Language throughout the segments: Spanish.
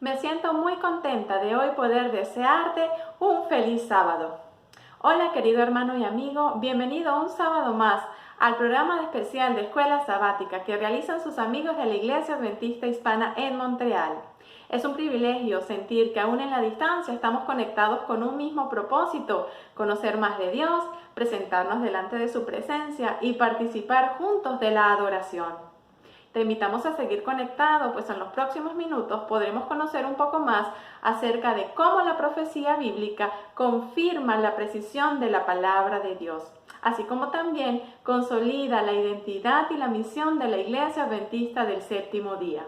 Me siento muy contenta de hoy poder desearte un feliz sábado. Hola querido hermano y amigo, bienvenido un sábado más al programa especial de Escuela Sabática que realizan sus amigos de la Iglesia Adventista Hispana en Montreal. Es un privilegio sentir que aún en la distancia estamos conectados con un mismo propósito, conocer más de Dios, presentarnos delante de su presencia y participar juntos de la adoración. Te invitamos a seguir conectado, pues en los próximos minutos podremos conocer un poco más acerca de cómo la profecía bíblica confirma la precisión de la palabra de Dios, así como también consolida la identidad y la misión de la Iglesia Adventista del Séptimo Día.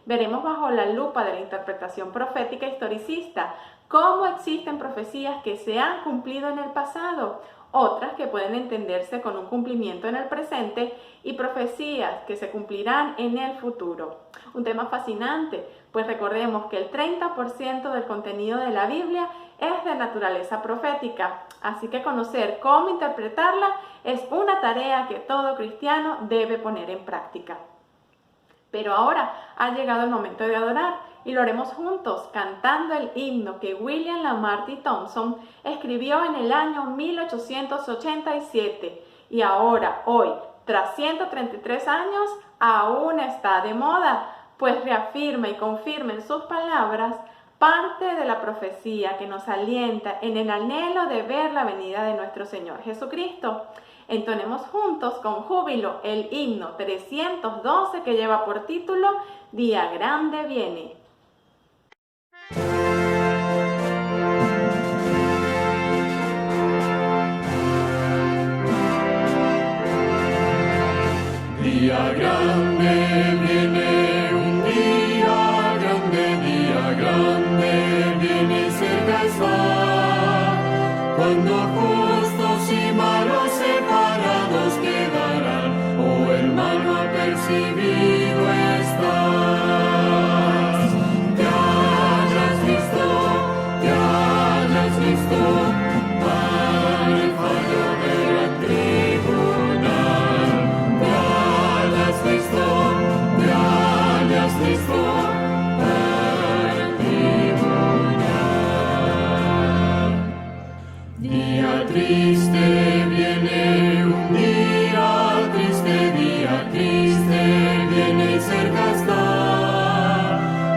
Veremos bajo la lupa de la interpretación profética historicista cómo existen profecías que se han cumplido en el pasado, otras que pueden entenderse con un cumplimiento en el presente y profecías que se cumplirán en el futuro. Un tema fascinante, pues recordemos que el 30% del contenido de la Biblia es de naturaleza profética, así que conocer cómo interpretarla es una tarea que todo cristiano debe poner en práctica. Pero ahora ha llegado el momento de adorar y lo haremos juntos cantando el himno que William Lamarty Thompson escribió en el año 1887 y ahora, hoy, tras 133 años, aún está de moda, pues reafirma y confirma en sus palabras parte de la profecía que nos alienta en el anhelo de ver la venida de nuestro Señor Jesucristo. Entonemos juntos con júbilo el himno 312 que lleva por título Día Grande Viene. Día grande viene, un día grande viene, cerca está, cuando justos y malos separados quedarán, oh hermano apercibido estás. Te hayas visto, al fallo del gran tribunal. Te hayas visto al tribunal. Día triste viene, un día triste viene y cerca está,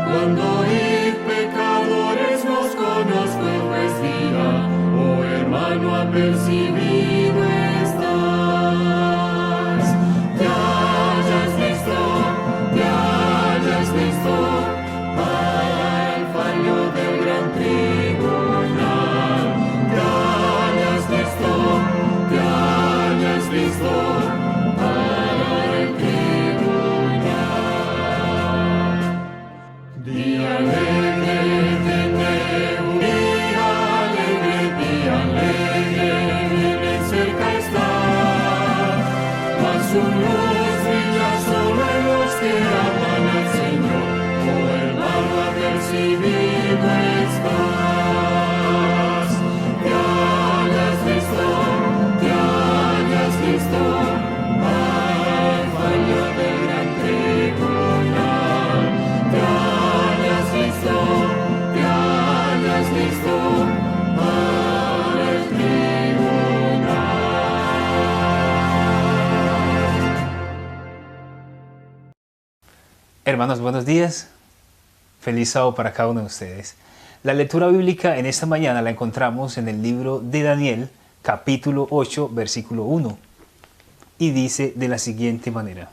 cuando y pecadores los conozco, pues diga, oh hermano apercibido estás. Te hayas visto al fallo del gran tribunal. Te hayas visto al tribunal. Día alegre viene, un día alegre viene, cerca está, mas su luz brilla solo en los que aman al Señor, oh hermano apercibido estás. Te hayas visto al fallo del gran tribunal. Te hayas visto al tribunal. Hermanos, buenos días. Feliz sábado para cada uno de ustedes. La lectura bíblica en esta mañana la encontramos en el libro de Daniel, capítulo 8, versículo 1. Y dice de la siguiente manera.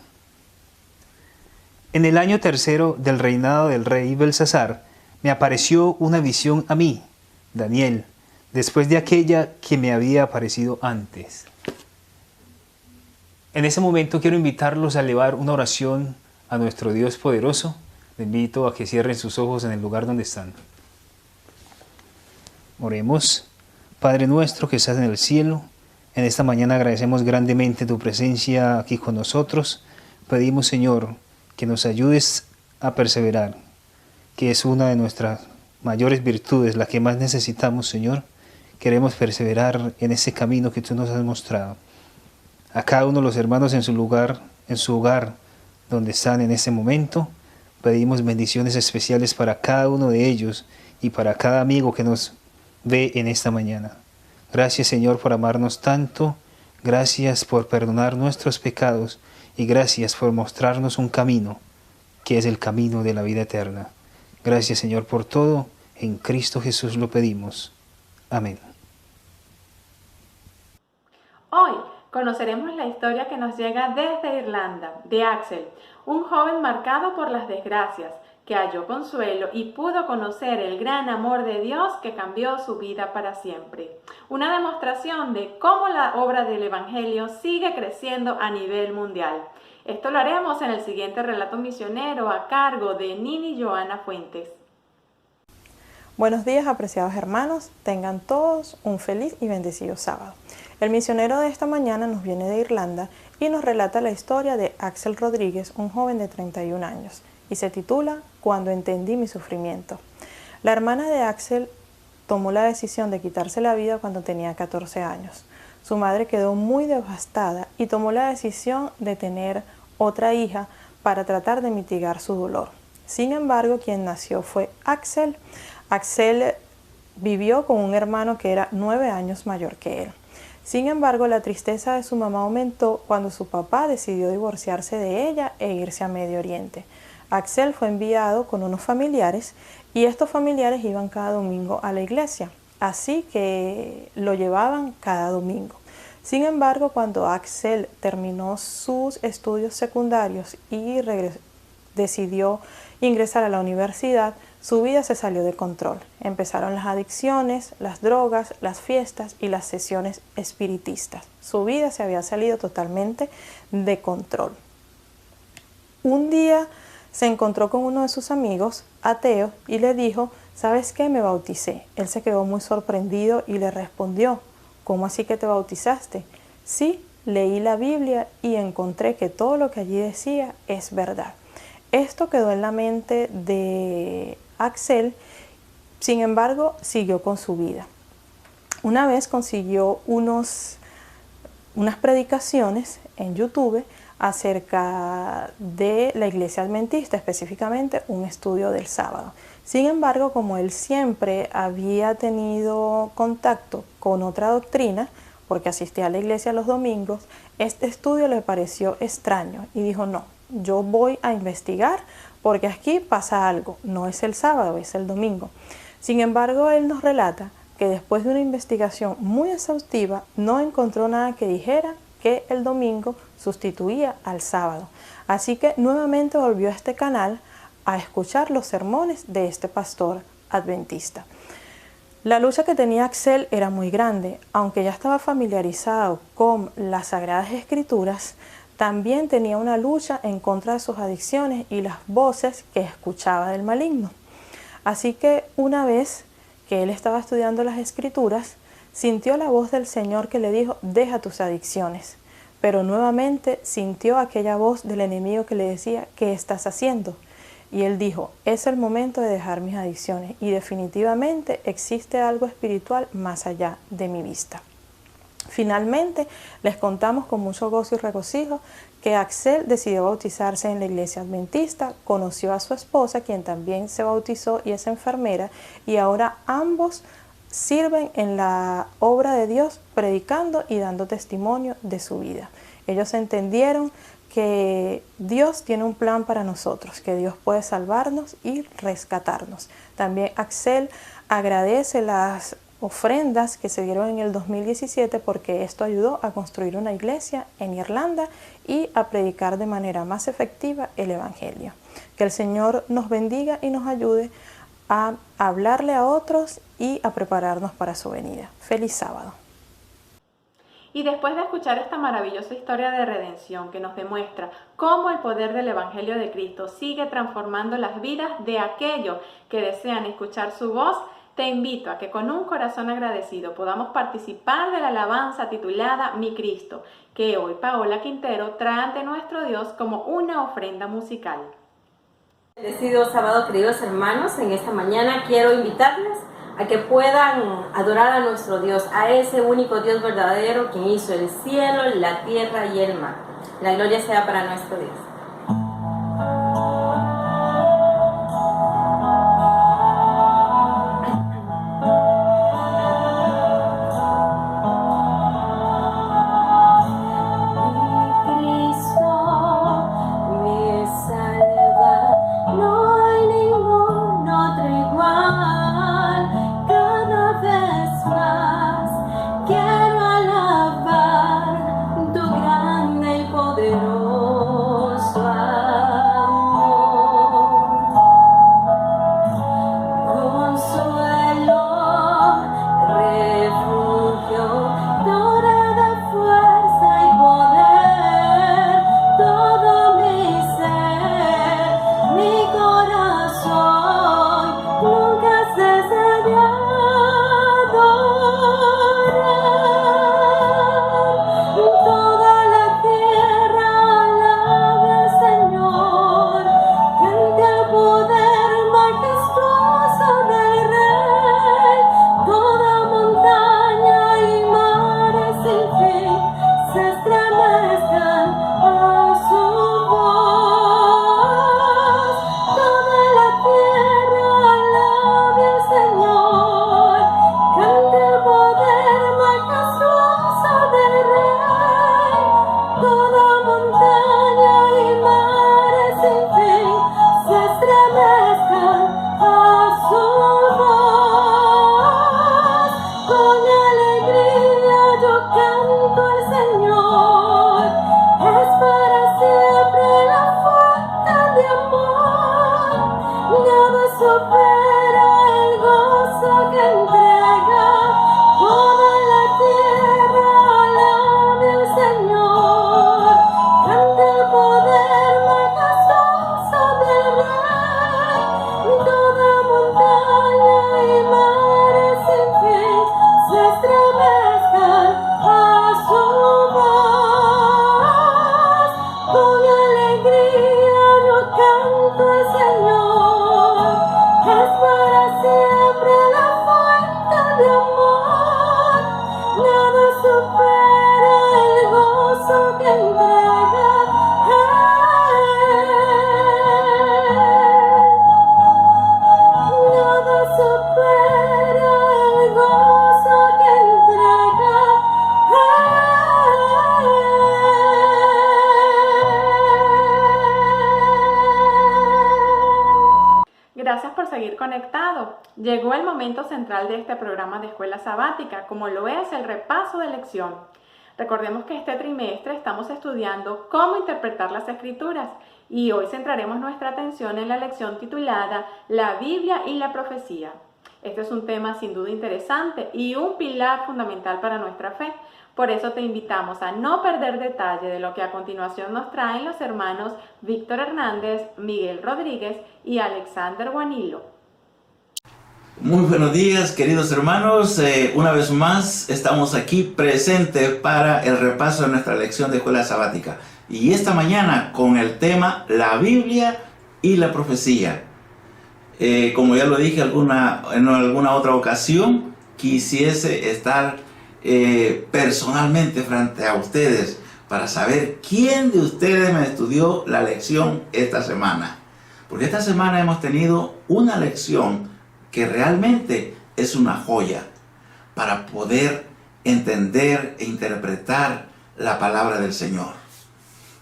En el año tercero del reinado del rey Belsasar, me apareció una visión a mí, Daniel, después de aquella que me había aparecido antes. En ese momento quiero invitarlos a elevar una oración a nuestro Dios poderoso. Les invito a que cierren sus ojos en el lugar donde están. Oremos. Padre nuestro que estás en el cielo, en esta mañana agradecemos grandemente tu presencia aquí con nosotros. Pedimos, Señor, que nos ayudes a perseverar, que es una de nuestras mayores virtudes, la que más necesitamos, Señor. Queremos perseverar en ese camino que tú nos has mostrado. A cada uno de los hermanos en su lugar, en su hogar, donde están en ese momento, Pedimos bendiciones especiales para cada uno de ellos y para cada amigo que nos ve en esta mañana. Gracias, Señor, por amarnos tanto. Gracias por perdonar nuestros pecados y gracias por mostrarnos un camino, que es el camino de la vida eterna. Gracias, Señor, por todo. En Cristo Jesús lo pedimos. Amén. Hoy conoceremos la historia que nos llega desde Irlanda, de Axel, un joven marcado por las desgracias, que halló consuelo y pudo conocer el gran amor de Dios que cambió su vida para siempre. Una demostración de cómo la obra del Evangelio sigue creciendo a nivel mundial. Esto lo haremos en el siguiente relato misionero a cargo de Nini Joana Fuentes. Buenos días, apreciados hermanos, tengan todos un feliz y bendecido sábado. El misionero de esta mañana nos viene de Irlanda y nos relata la historia de Axel Rodríguez, un joven de 31 años, y se titula Cuando entendí mi sufrimiento. La hermana de Axel tomó la decisión de quitarse la vida cuando tenía 14 años. Su madre quedó muy devastada y tomó la decisión de tener otra hija para tratar de mitigar su dolor. Sin embargo, quien nació fue Axel. Axel vivió con un hermano que era 9 años mayor que él. Sin embargo, la tristeza de su mamá aumentó cuando su papá decidió divorciarse de ella e irse a Medio Oriente. Axel fue enviado con unos familiares y estos familiares iban cada domingo a la iglesia, así que lo llevaban cada domingo. Sin embargo, cuando Axel terminó sus estudios secundarios y decidió ingresar a la universidad, su vida se salió de control. Empezaron las adicciones, las drogas, las fiestas y las sesiones espiritistas. Su vida se había salido totalmente de control. Un día se encontró con uno de sus amigos, ateo, y le dijo, ¿sabes qué? Me bauticé. Él se quedó muy sorprendido y le respondió, ¿cómo así que te bautizaste? Sí, leí la Biblia y encontré que todo lo que allí decía es verdad. Esto quedó en la mente de Axel, sin embargo, siguió con su vida. Una vez consiguió unas predicaciones en YouTube acerca de la iglesia adventista, específicamente un estudio del sábado. Sin embargo, como él siempre había tenido contacto con otra doctrina, porque asistía a la iglesia los domingos, este estudio le pareció extraño y dijo, no, yo voy a investigar porque aquí pasa algo, no es el sábado, es el domingo. Sin embargo, él nos relata que después de una investigación muy exhaustiva no encontró nada que dijera que el domingo sustituía al sábado. Así que nuevamente volvió a este canal a escuchar los sermones de este pastor adventista. La lucha que tenía Axel era muy grande, aunque ya estaba familiarizado con las Sagradas Escrituras, también tenía una lucha en contra de sus adicciones y las voces que escuchaba del maligno. Así que una vez que él estaba estudiando las Escrituras, sintió la voz del Señor que le dijo, deja tus adicciones. Pero nuevamente sintió aquella voz del enemigo que le decía, ¿qué estás haciendo? Y él dijo, es el momento de dejar mis adicciones y definitivamente existe algo espiritual más allá de mi vista. Finalmente, les contamos con mucho gozo y regocijo que Axel decidió bautizarse en la iglesia adventista, conoció a su esposa, quien también se bautizó y es enfermera, y ahora ambos sirven en la obra de Dios, predicando y dando testimonio de su vida. Ellos entendieron que Dios tiene un plan para nosotros, que Dios puede salvarnos y rescatarnos. También Axel agradece las ofrendas que se dieron en el 2017 porque esto ayudó a construir una iglesia en Irlanda y a predicar de manera más efectiva el Evangelio. Que el Señor nos bendiga y nos ayude a hablarle a otros y a prepararnos para su venida. Feliz sábado. Y después de escuchar esta maravillosa historia de redención que nos demuestra cómo el poder del Evangelio de Cristo sigue transformando las vidas de aquellos que desean escuchar su voz, te invito a que con un corazón agradecido podamos participar de la alabanza titulada Mi Cristo, que hoy Paola Quintero trae ante nuestro Dios como una ofrenda musical. Bendecido sábado, queridos hermanos. En esta mañana quiero invitarles a que puedan adorar a nuestro Dios, a ese único Dios verdadero quien hizo el cielo, la tierra y el mar. La gloria sea para nuestro Dios. conectado. Llegó el momento central de este programa de escuela sabática, como lo es el repaso de lección. Recordemos que este trimestre estamos estudiando cómo interpretar las Escrituras y hoy centraremos nuestra atención en la lección titulada La Biblia y la Profecía. Este es un tema sin duda interesante y un pilar fundamental para nuestra fe. Por eso te invitamos a no perder detalle de lo que a continuación nos traen los hermanos Víctor Hernández, Miguel Rodríguez y Alexander Guanilo. Muy buenos días, queridos hermanos. Una vez más estamos aquí presentes para el repaso de nuestra lección de escuela sabática. Y esta mañana con el tema La Biblia y la Profecía. Como ya lo dije en alguna otra ocasión, quisiese estar personalmente frente a ustedes para saber quién de ustedes me estudió la lección esta semana. Porque esta semana hemos tenido una lección que realmente es una joya para poder entender e interpretar la palabra del Señor.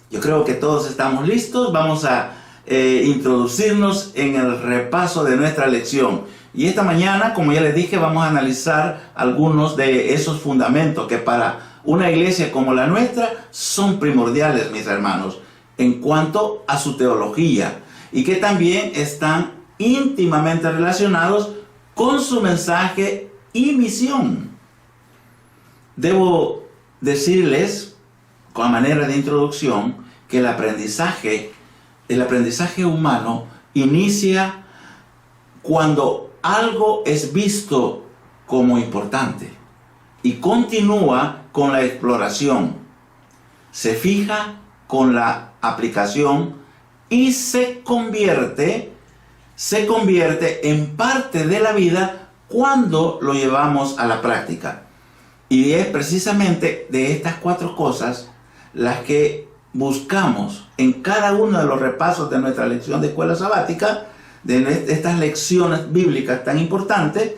Yo creo que todos estamos listos. Vamos a introducirnos en el repaso de nuestra lección. Y esta mañana, como ya les dije, vamos a analizar algunos de esos fundamentos que para una iglesia como la nuestra son primordiales, mis hermanos, en cuanto a su teología y que también están íntimamente relacionados con su mensaje y misión. Debo decirles, con manera de introducción, que el aprendizaje humano inicia cuando algo es visto como importante y continúa con la exploración, se fija con la aplicación y se convierte en parte de la vida cuando lo llevamos a la práctica. Y es precisamente de estas cuatro cosas las que buscamos en cada uno de los repasos de nuestra lección de escuela sabática, de estas lecciones bíblicas tan importantes.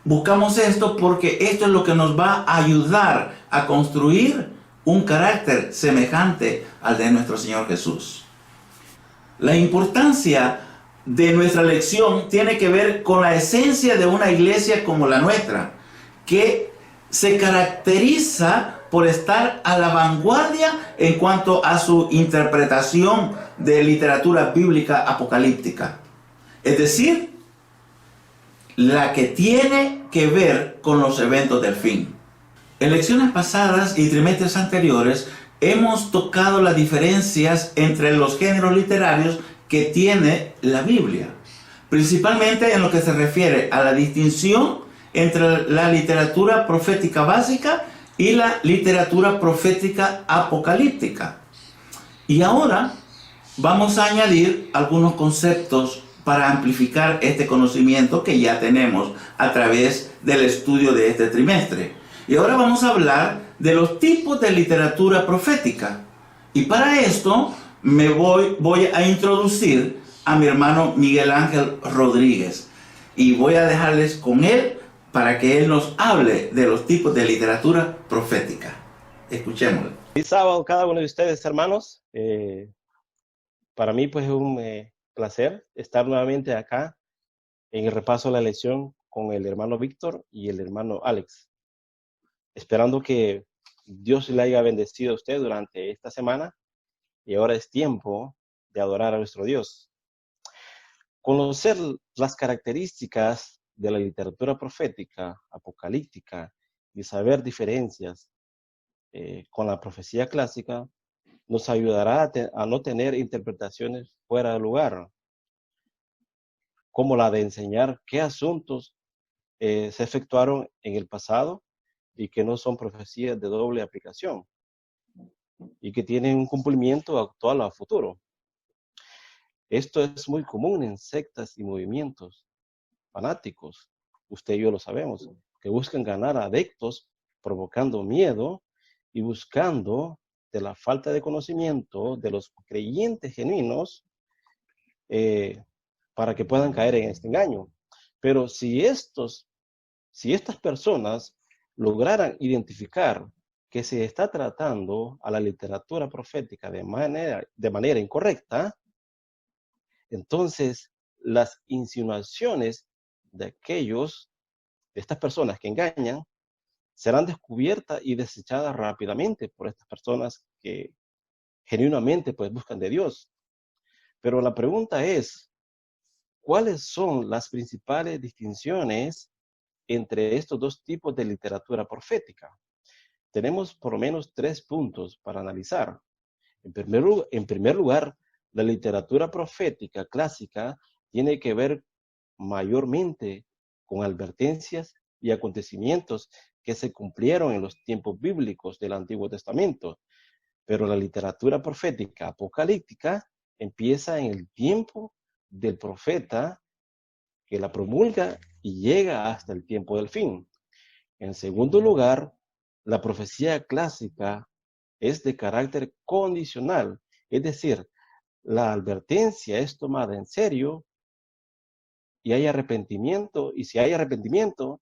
Buscamos esto porque esto es lo que nos va a ayudar a construir un carácter semejante al de nuestro Señor Jesús. La importancia de nuestra lección tiene que ver con la esencia de una iglesia como la nuestra, que se caracteriza por estar a la vanguardia en cuanto a su interpretación de literatura bíblica apocalíptica. Es decir, la que tiene que ver con los eventos del fin. En lecciones pasadas y trimestres anteriores hemos tocado las diferencias entre los géneros literarios que tiene la Biblia, principalmente en lo que se refiere a la distinción entre la literatura profética básica y la literatura profética apocalíptica. Y ahora vamos a añadir algunos conceptos para amplificar este conocimiento que ya tenemos a través del estudio de este trimestre. Y ahora vamos a hablar de los tipos de literatura profética. Y para esto voy a introducir a mi hermano Miguel Ángel Rodríguez. Y voy a dejarles con él para que él nos hable de los tipos de literatura profética. Escuchémoslo. Feliz sábado cada uno de ustedes, hermanos. Para mí pues es un placer estar nuevamente acá en el repaso de la lección con el hermano Víctor y el hermano Alex. Esperando que Dios le haya bendecido a usted durante esta semana y ahora es tiempo de adorar a nuestro Dios. Conocer las características de la literatura profética, apocalíptica y saber diferencias con la profecía clásica nos ayudará a no tener interpretaciones fuera de lugar, como la de enseñar qué asuntos se efectuaron en el pasado y que no son profecías de doble aplicación y que tienen un cumplimiento actual o futuro. Esto es muy común en sectas y movimientos fanáticos, usted y yo lo sabemos, que buscan ganar adeptos provocando miedo y buscando de la falta de conocimiento de los creyentes genuinos para que puedan caer en este engaño. Pero si estas personas lograran identificar que se está tratando a la literatura profética de manera incorrecta, entonces las insinuaciones de estas personas que engañan, serán descubiertas y desechadas rápidamente por estas personas que genuinamente pues buscan de Dios. Pero la pregunta es, ¿cuáles son las principales distinciones entre estos dos tipos de literatura profética? Tenemos por lo menos 3 puntos para analizar. En primer lugar, la literatura profética clásica tiene que ver mayormente con advertencias y acontecimientos que se cumplieron en los tiempos bíblicos del Antiguo Testamento. Pero la literatura profética apocalíptica empieza en el tiempo del profeta que la promulga y llega hasta el tiempo del fin. En segundo lugar, la profecía clásica es de carácter condicional, es decir, la advertencia es tomada en serio y hay arrepentimiento, y si hay arrepentimiento,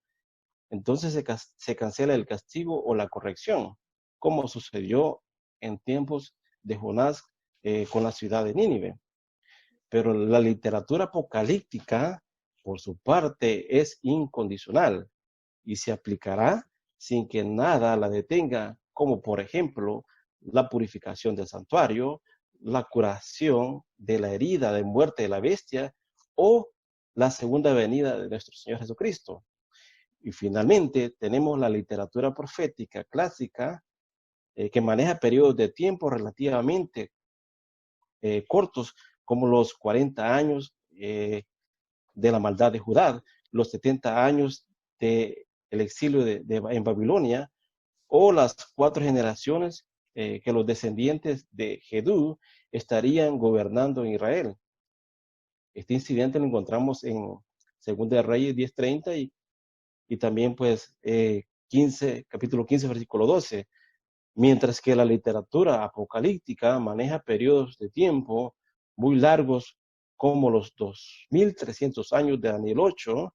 entonces se cancela el castigo o la corrección, como sucedió en tiempos de Jonás con la ciudad de Nínive. Pero la literatura apocalíptica, por su parte, es incondicional y se aplicará sin que nada la detenga, como por ejemplo la purificación del santuario, la curación de la herida de muerte de la bestia o la segunda venida de nuestro Señor Jesucristo. Y finalmente tenemos la literatura profética clásica que maneja periodos de tiempo relativamente cortos, como los 40 años de la maldad de Judá, los 70 años del exilio en Babilonia, o las 4 generaciones que los descendientes de Jedú estarían gobernando en Israel. Este incidente lo encontramos en 2 de Reyes 10:30 y también pues capítulo 15, versículo 12. Mientras que la literatura apocalíptica maneja periodos de tiempo muy largos, como los 2300 años de Daniel 8,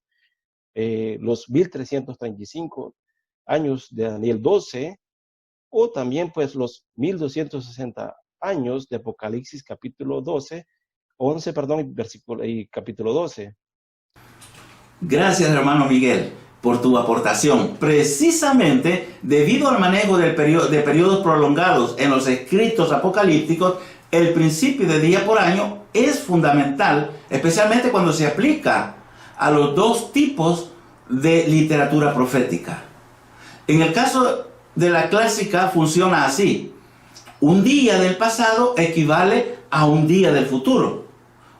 los 1335 años de Daniel 12, o también pues los 1260 años de Apocalipsis capítulo 11, y capítulo 12. Gracias, hermano Miguel, por tu aportación. Precisamente debido al manejo de periodos prolongados en los escritos apocalípticos, el principio de día por año es fundamental, especialmente cuando se aplica a los 2 tipos de literatura profética. En el caso de la clásica funciona así: un día del pasado equivale a un día del futuro,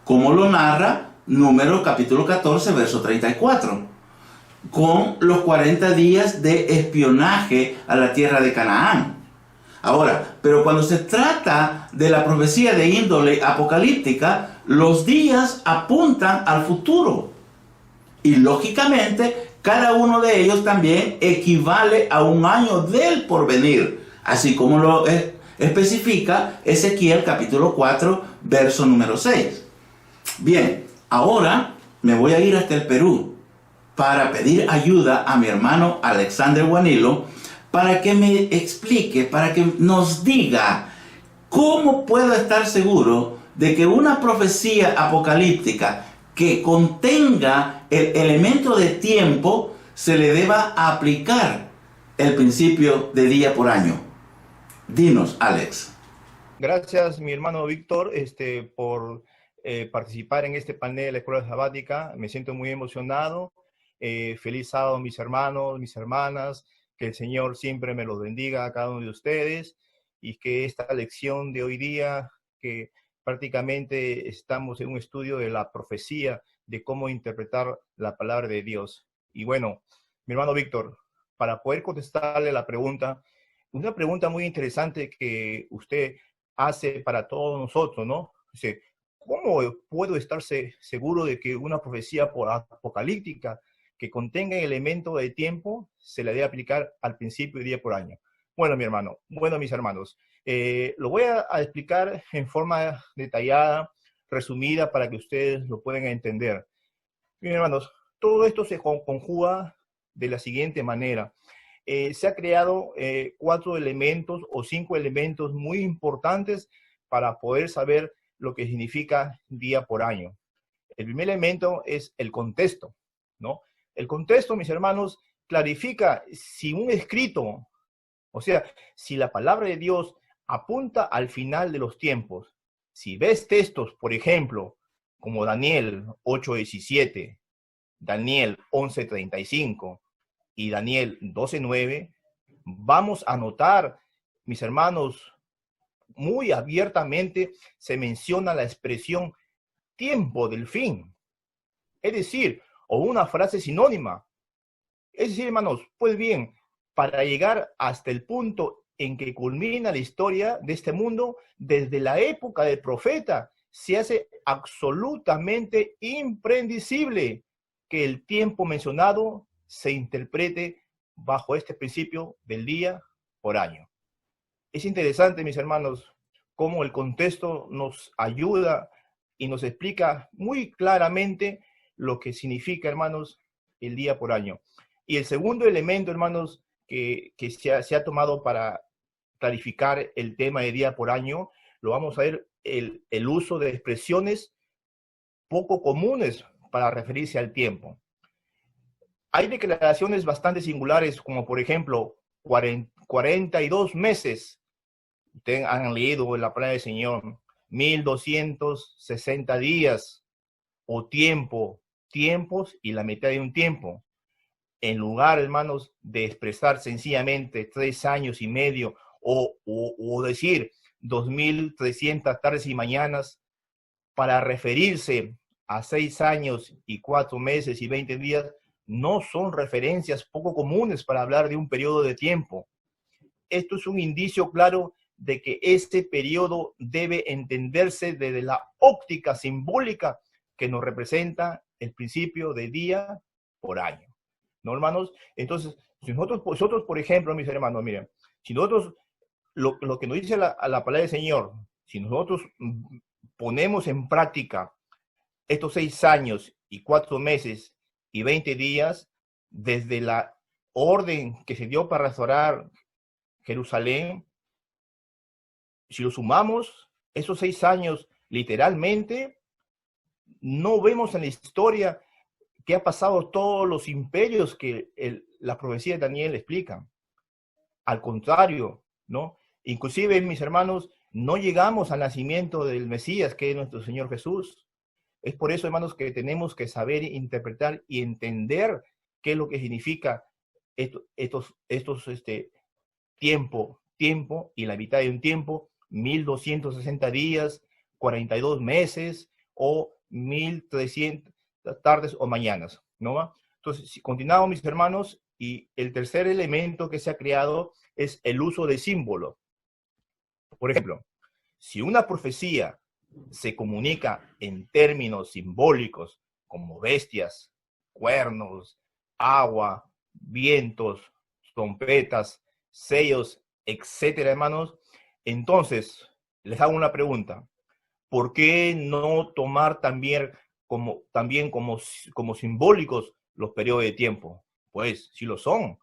como lo narra Números capítulo 14, verso 34, con los 40 días de espionaje a la tierra de Canaán. Ahora, pero cuando se trata de la profecía de índole apocalíptica, los días apuntan al futuro. Y lógicamente, cada uno de ellos también equivale a un año del porvenir, así como lo especifica Ezequiel capítulo 4, verso número 6. Bien, ahora me voy a ir hasta el Perú para pedir ayuda a mi hermano Alexander Guanilo para que me explique, para que nos diga cómo puedo estar seguro de que una profecía apocalíptica que contenga el elemento de tiempo se le deba aplicar el principio de día por año. Dinos, Alex. Gracias, mi hermano Víctor, por participar en este panel de la Escuela Sabática. Me siento muy emocionado. Feliz sábado, mis hermanos, mis hermanas. Que el Señor siempre me los bendiga a cada uno de ustedes y que esta lección de hoy día, que prácticamente estamos en un estudio de la profecía, de cómo interpretar la palabra de Dios. Y bueno, mi hermano Víctor, para poder contestarle la pregunta, una pregunta muy interesante que usted hace para todos nosotros, ¿no? Dice, ¿cómo puedo estar seguro de que una profecía apocalíptica que contenga elemento de tiempo se le debe aplicar al principio de día por año? Bueno, mi hermano, bueno, mis hermanos, lo voy a explicar en forma detallada, resumida, para que ustedes lo puedan entender. Bien, hermanos, todo esto se conjuga de la siguiente manera. Se ha creado 4 elementos o 5 elementos muy importantes para poder saber lo que significa día por año. El primer elemento es el contexto, ¿no? El contexto, mis hermanos, clarifica si un escrito, o sea, si la palabra de Dios apunta al final de los tiempos. Si ves textos, por ejemplo, como Daniel 8:17, Daniel 11:35 y Daniel 12:9, vamos a notar, mis hermanos, muy abiertamente se menciona la expresión tiempo del fin. Es decir, o una frase sinónima. Es decir, hermanos, pues bien, para llegar hasta el punto en que culmina la historia de este mundo, desde la época del profeta, se hace absolutamente imprescindible que el tiempo mencionado se interprete bajo este principio del día por año. Es interesante, mis hermanos, cómo el contexto nos ayuda y nos explica muy claramente lo que significa, hermanos, el día por año. Y el segundo elemento, hermanos, que se ha tomado para clarificar el tema de día por año, lo vamos a ver, el uso de expresiones poco comunes para referirse al tiempo. Hay declaraciones bastante singulares, como por ejemplo, 42 meses. Ustedes han leído en la palabra del Señor, 1260 días, o tiempo, tiempos y la mitad de un tiempo. En lugar, hermanos, de expresar sencillamente 3 años y medio o decir 2300 tardes y mañanas para referirse a 6 años y 4 meses y 20 días, no son referencias poco comunes para hablar de un periodo de tiempo. Esto es un indicio claro de que este periodo debe entenderse desde la óptica simbólica que nos representa el principio de día por año. ¿No, hermanos? Entonces, si nosotros, por ejemplo, mis hermanos, miren, si nosotros, lo que nos dice la palabra del Señor, si nosotros ponemos en práctica estos 6 años y 4 meses y 20 días, desde la orden que se dio para restaurar Jerusalén, si lo sumamos, esos 6 años literalmente, no vemos en la historia que ha pasado todos los imperios que la profecía de Daniel explica. Al contrario, ¿no? Inclusive, mis hermanos, no llegamos al nacimiento del Mesías, que es nuestro Señor Jesús. Es por eso, hermanos, que tenemos que saber interpretar y entender qué es lo que significa estos tiempo y la mitad de un tiempo, 1260 días, 42 meses o 1300 tardes o mañanas, ¿no? Entonces, si continuamos, mis hermanos, y el tercer elemento que se ha creado es el uso de símbolos. Por ejemplo, si una profecía se comunica en términos simbólicos como bestias, cuernos, agua, vientos, trompetas, sellos, etcétera, hermanos, entonces les hago una pregunta. ¿Por qué no tomar también como simbólicos los periodos de tiempo? Pues sí lo son.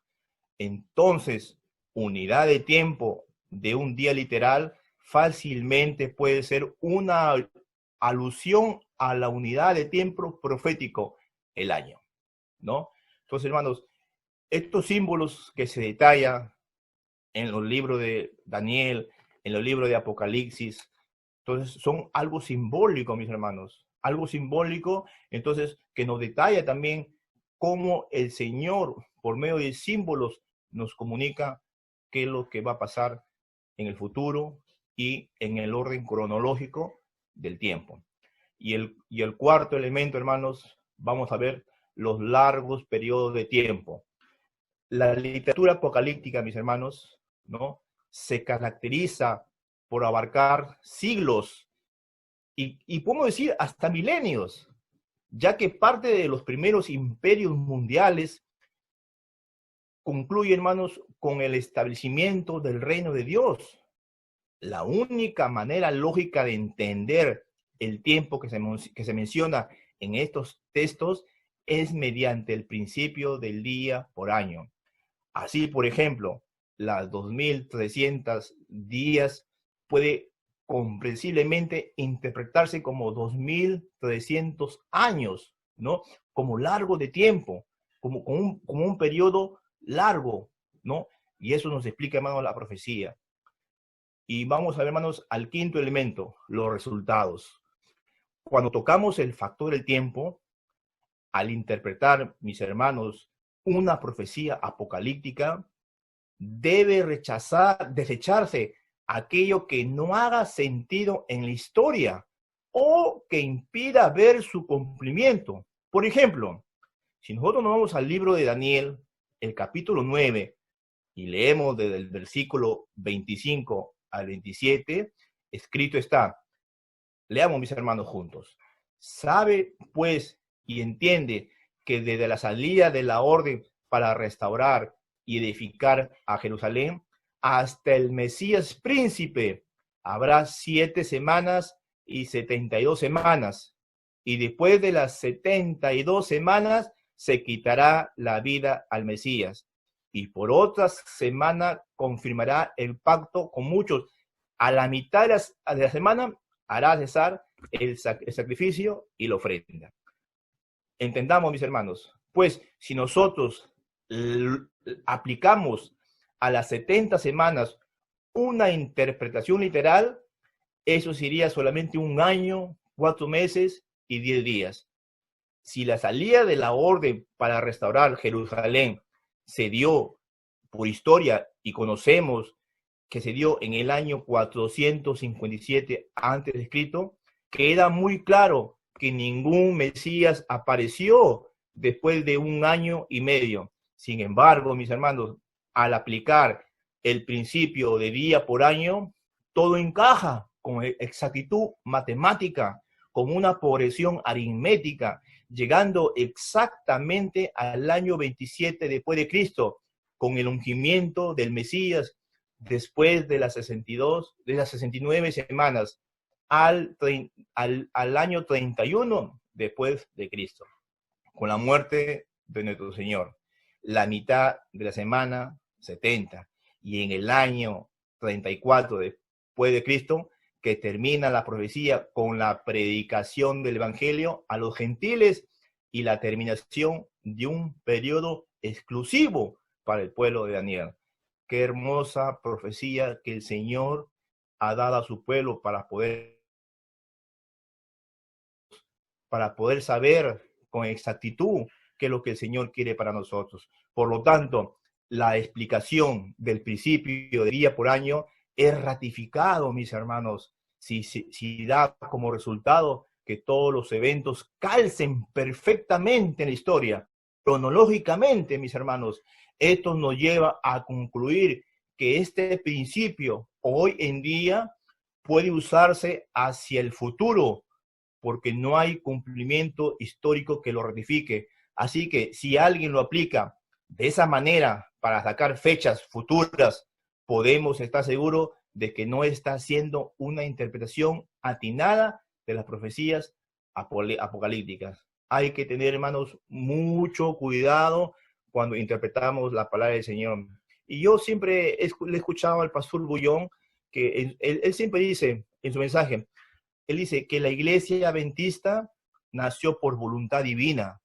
Entonces, unidad de tiempo de un día literal fácilmente puede ser una alusión a la unidad de tiempo profético, el año, ¿no? Entonces, hermanos, estos símbolos que se detallan en los libros de Daniel, en los libros de Apocalipsis, entonces son algo simbólico, mis hermanos, algo simbólico, entonces, que nos detalla también cómo el Señor, por medio de símbolos, nos comunica qué es lo que va a pasar en el futuro y en el orden cronológico del tiempo. Y el cuarto elemento, hermanos, vamos a ver los largos periodos de tiempo. La literatura apocalíptica, mis hermanos, ¿no?, se caracteriza por abarcar siglos y podemos decir hasta milenios, ya que parte de los primeros imperios mundiales concluye, hermanos, con el establecimiento del reino de Dios. La única manera lógica de entender el tiempo que se menciona en estos textos es mediante el principio del día por año. Así, por ejemplo, las 2300 días puede comprensiblemente interpretarse como 2300 años, ¿no? Como largo de tiempo, como un periodo largo, ¿no? Y eso nos explica, hermanos, la profecía. Y vamos a ver, hermanos, al quinto elemento, los resultados. Cuando tocamos el factor del tiempo, al interpretar, mis hermanos, una profecía apocalíptica, debe desecharse aquello que no haga sentido en la historia o que impida ver su cumplimiento. Por ejemplo, si nosotros nos vamos al libro de Daniel, el capítulo 9, y leemos desde el versículo 25 al 27, escrito está, leamos, mis hermanos, juntos. Sabe, pues, y entiende que desde la salida de la orden para restaurar y edificar a Jerusalén hasta el Mesías príncipe habrá 7 semanas y 72 semanas, y después de las 72 semanas se quitará la vida al Mesías, y por otra semana confirmará el pacto con muchos. A la mitad de la semana hará cesar el sacrificio y la ofrenda. Entendamos, mis hermanos, pues si nosotros aplicamos a las 70 semanas una interpretación literal, eso sería solamente 1 año, 4 meses y 10 días. Si la salida de la orden para restaurar Jerusalén se dio por historia y conocemos que se dio en el año 457 a.C., queda muy claro que ningún Mesías apareció después de 1 año y medio. Sin embargo, mis hermanos, al aplicar el principio de día por año, todo encaja con exactitud matemática, con una progresión aritmética, llegando exactamente al año 27 después de Cristo, con el ungimiento del Mesías después de las 69 semanas, al año 31 después de Cristo, con la muerte de nuestro Señor, la mitad de la semana 70, y en el año 34 después de Cristo, que termina la profecía con la predicación del Evangelio a los gentiles y la terminación de un periodo exclusivo para el pueblo de Daniel. Qué hermosa profecía que el Señor ha dado a su pueblo para poder saber con exactitud qué es lo que el Señor quiere para nosotros. Por lo tanto, la explicación del principio de día por año es ratificado, mis hermanos, si da como resultado que todos los eventos calcen perfectamente en la historia, cronológicamente, mis hermanos. Esto nos lleva a concluir que este principio hoy en día puede usarse hacia el futuro, porque no hay cumplimiento histórico que lo ratifique. Así que si alguien lo aplica de esa manera para sacar fechas futuras, podemos estar seguros de que no está haciendo una interpretación atinada de las profecías apocalípticas. Hay que tener, hermanos, mucho cuidado cuando interpretamos la palabra del Señor. Y yo siempre le he escuchado al pastor Bullón, que él siempre dice en su mensaje, él dice que la iglesia adventista nació por voluntad divina,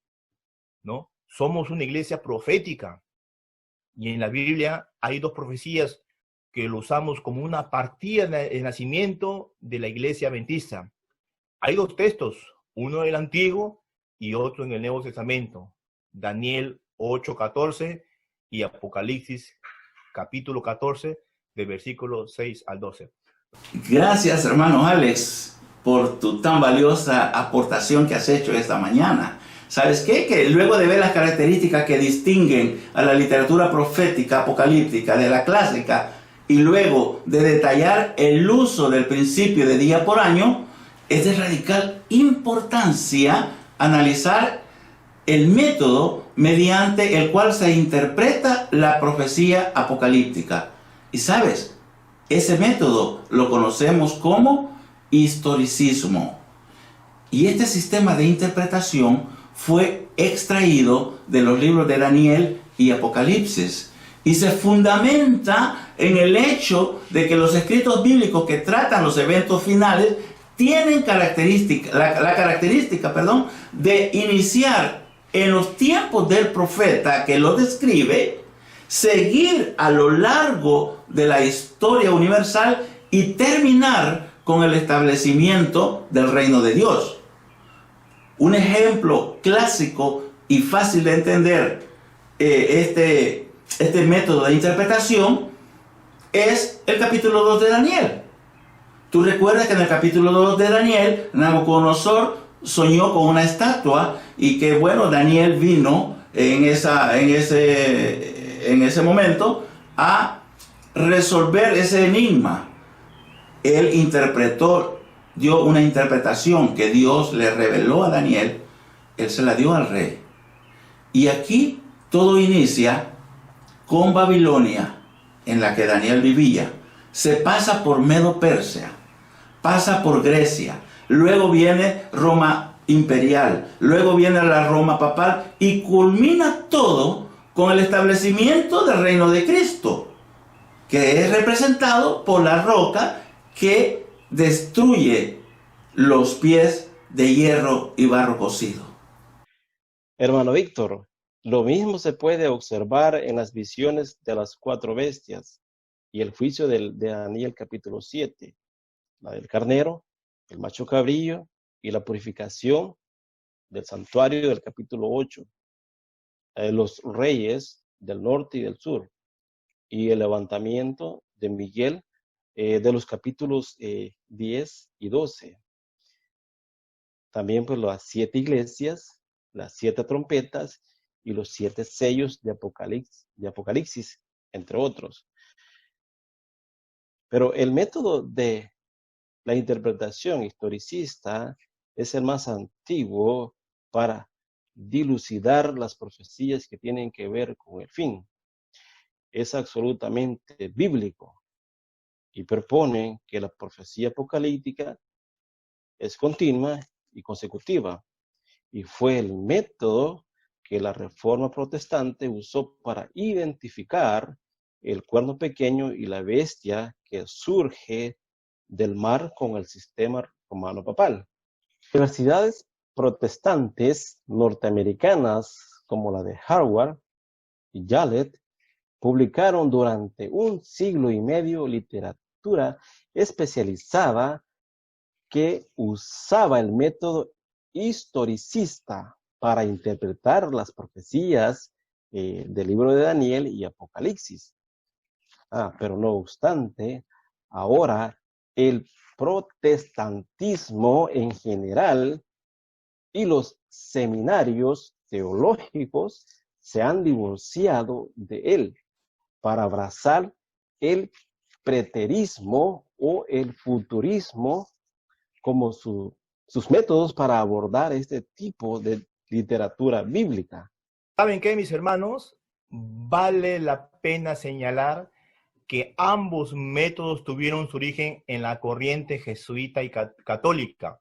¿no? Somos una iglesia profética. Y en la Biblia hay 2 profecías que lo usamos como una partida de nacimiento de la iglesia adventista. Hay 2 textos, uno del Antiguo y otro en el Nuevo Testamento. Daniel 8:14 y Apocalipsis capítulo 14, de versículos 6 al 12. Gracias, hermano Alex, por tu tan valiosa aportación que has hecho esta mañana. ¿Sabes qué? Que luego de ver las características que distinguen a la literatura profética apocalíptica de la clásica, y luego de detallar el uso del principio de día por año, es de radical importancia analizar el método mediante el cual se interpreta la profecía apocalíptica. Y sabes, ese método lo conocemos como historicismo. Y este sistema de interpretación fue extraído de los libros de Daniel y Apocalipsis. y se fundamenta en el hecho de que los escritos bíblicos que tratan los eventos finales tienen la característica de iniciar en los tiempos del profeta que lo describe, seguir a lo largo de la historia universal y terminar con el establecimiento del reino de Dios. Un ejemplo clásico y fácil de entender este método de interpretación es el capítulo 2 de Daniel. Tú recuerdas que en el capítulo 2 de Daniel, Nabucodonosor soñó con una estatua y que, bueno, Daniel vino en ese momento a resolver ese enigma. Él dio una interpretación que Dios le reveló a Daniel, él se la dio al rey. Y aquí todo inicia con Babilonia, en la que Daniel vivía. Se pasa por Medo-Persia, pasa por Grecia, luego viene Roma imperial, luego viene la Roma papal y culmina todo con el establecimiento del reino de Cristo, que es representado por la roca que destruye los pies de hierro y barro cocido. Hermano Víctor, lo mismo se puede observar en las visiones de las 4 bestias y el juicio de Daniel capítulo 7, la del carnero, el macho cabrillo y la purificación del santuario del capítulo 8, los reyes del norte y del sur, y el levantamiento de Miguel de los capítulos 10 y 12. También pues las 7 iglesias, las 7 trompetas y los 7 sellos de Apocalipsis, entre otros. Pero el método de la interpretación historicista es el más antiguo para dilucidar las profecías que tienen que ver con el fin. Es absolutamente bíblico y propone que la profecía apocalíptica es continua y consecutiva, y fue el método que la Reforma Protestante usó para identificar el cuerno pequeño y la bestia que surge del mar con el sistema romano papal. Universidades protestantes norteamericanas como la de Harvard y Yale publicaron durante un siglo y medio literatura especializada que usaba el método historicista para interpretar las profecías del libro de Daniel y Apocalipsis. Pero no obstante, ahora el protestantismo en general y los seminarios teológicos se han divorciado de él para abrazar el preterismo o el futurismo como sus métodos para abordar este tipo de literatura bíblica. ¿Saben qué, mis hermanos? Vale la pena señalar que ambos métodos tuvieron su origen en la corriente jesuita y católica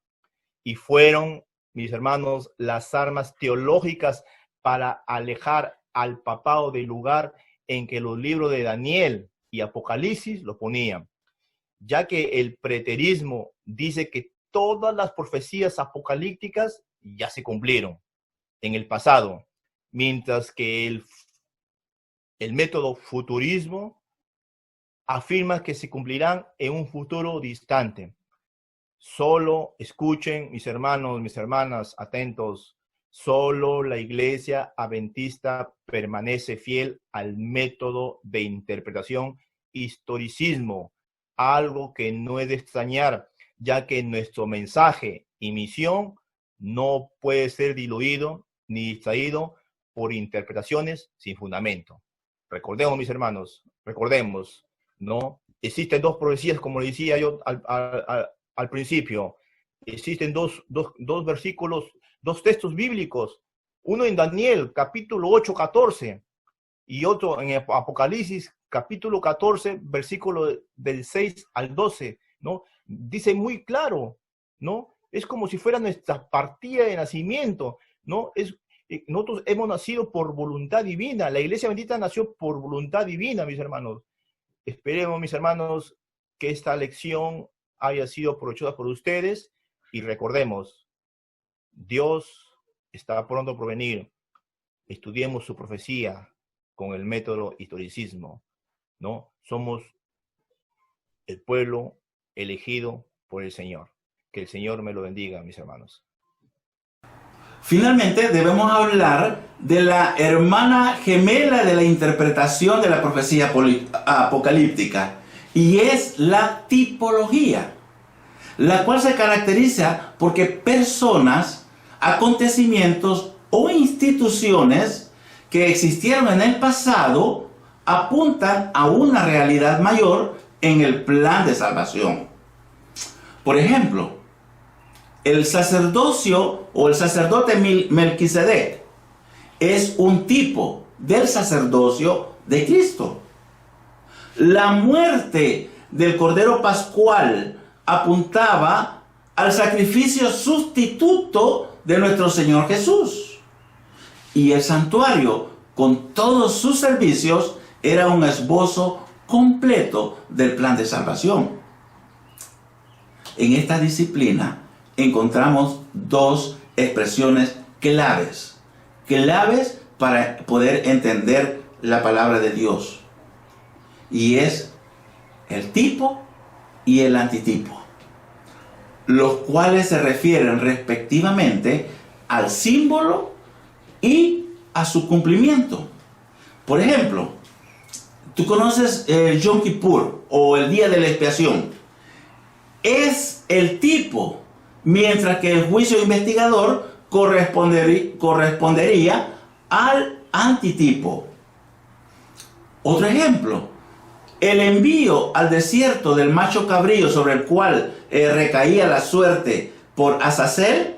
y fueron, mis hermanos, las armas teológicas para alejar al papado del lugar en que los libros de Daniel y Apocalipsis lo ponían, ya que el preterismo dice que todas las profecías apocalípticas ya se cumplieron en el pasado, mientras que el método futurismo afirma que se cumplirán en un futuro distante. Solo escuchen, mis hermanos, mis hermanas, atentos, solo la Iglesia Adventista permanece fiel al método de interpretación historicismo, algo que no es de extrañar, ya que nuestro mensaje y misión no puede ser diluido ni distraído por interpretaciones sin fundamento. Recordemos, mis hermanos, recordemos, ¿no? Existen 2 profecías, como le decía yo al principio. Existen dos versículos, 2 textos bíblicos. Uno en Daniel, capítulo 8, 14, y otro en Apocalipsis, capítulo 14, versículo del 6 al 12, ¿no? Dice muy claro, ¿no? Es como si fuera nuestra partida de nacimiento, ¿no? nosotros hemos nacido por voluntad divina. La iglesia bendita nació por voluntad divina, mis hermanos. Esperemos, mis hermanos, que esta lección haya sido provechosa por ustedes. Y recordemos, Dios está pronto por venir. Estudiemos su profecía con el método historicismo, ¿no? Somos el pueblo elegido por el Señor. Que el Señor me lo bendiga, mis hermanos. Finalmente, debemos hablar de la hermana gemela de la interpretación de la profecía apocalíptica, y es la tipología, la cual se caracteriza porque personas, acontecimientos o instituciones que existieron en el pasado apuntan a una realidad mayor en el plan de salvación. Por ejemplo, el sacerdocio o el sacerdote Melquisedec es un tipo del sacerdocio de Cristo. La muerte del Cordero Pascual apuntaba al sacrificio sustituto de nuestro Señor Jesús. Y el santuario, con todos sus servicios, era un esbozo completo del plan de salvación. En esta disciplina encontramos dos expresiones claves para poder entender la palabra de Dios. Y es el tipo y el antitipo, los cuales se refieren respectivamente al símbolo y a su cumplimiento. Por ejemplo, tú conoces el Yom Kippur o el Día de la Expiación. Es el tipo, mientras que el juicio investigador correspondería al antitipo. Otro ejemplo, el envío al desierto del macho cabrío sobre el cual recaía la suerte por Azazel